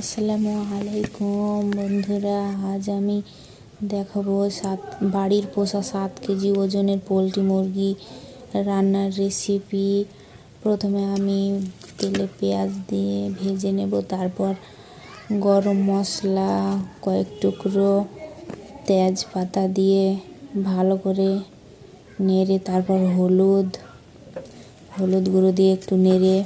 আসসালামু আলাইকুম বন্ধুরা, আজ আমি দেখাবো বাড়ির পোষা 7 কেজি ওজনের পোলট্রি মুরগি রান্নার রেসিপি। প্রথমে আমি তেলে পেঁয়াজ দিয়ে ভেজে নেব, তারপর গরম মশলা, কয়েক টুকরো তেজপাতা দিয়ে ভালো করে নেড়ে, তারপর হলুদ গুঁড়ো দিয়ে একটু নেড়ে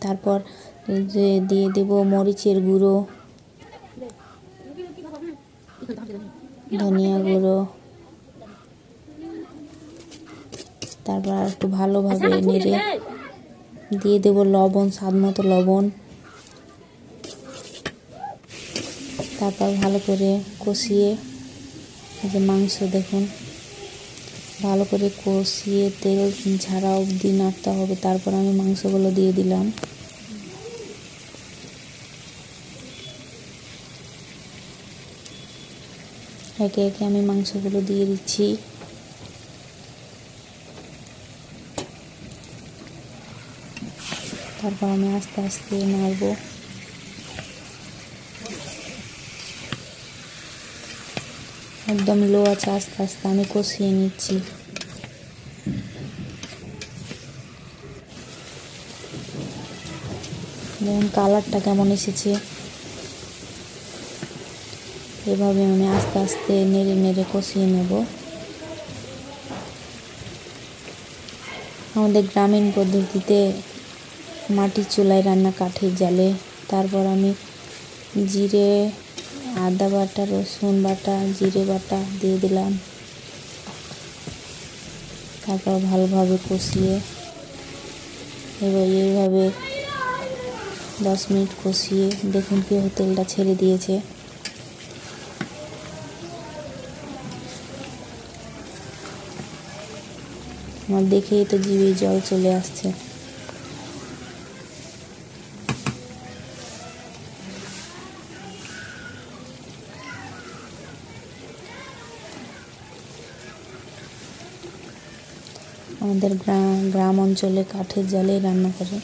তারপর দিয়ে দেব মরিচের গুঁড়ো, ধনিয়া গুঁড়ো, তারপর আর একটু ভালোভাবে নেড়ে দিয়ে দেব লবণ, স্বাদ মতো লবণ। তারপর ভালো করে কষিয়ে, যে মাংস দেখুন ভালো করে কষিয়ে তেল ঝাড়া অবধি নাড়তে হবে। তারপর আমি মাংসগুলো দিয়ে দিলাম। একে একে আমি মাংসগুলো দিয়ে দিচ্ছি। তারপর আমি আস্তে আস্তে নাড়ব। একদম লো আছে, আস্তে আস্তে আমি কষিয়ে নিচ্ছি। দেখুন কালারটা কেমন এসেছে। এভাবে আমি আস্তে আস্তে নেড়ে নেড়ে কষিয়ে নেব। আমাদের গ্রামীণ পদ্ধতিতে মাটির চুলায় রান্না, কাঠের জালে। তারপর আমি জিরে, আদা বাটা, রসুন বাটা, জিরে বাটা দিয়ে দিলাম। তারপর ভালোভাবে কষিয়ে এইভাবে 10 মিনিট কষিয়ে দেখুন কি তেলটা ছেড়ে দিয়েছে। আমার দেখেই তো জিভে জল চলে আসছে। আমাদের গ্রাম অঞ্চলে কাঠের জালে রান্না করে।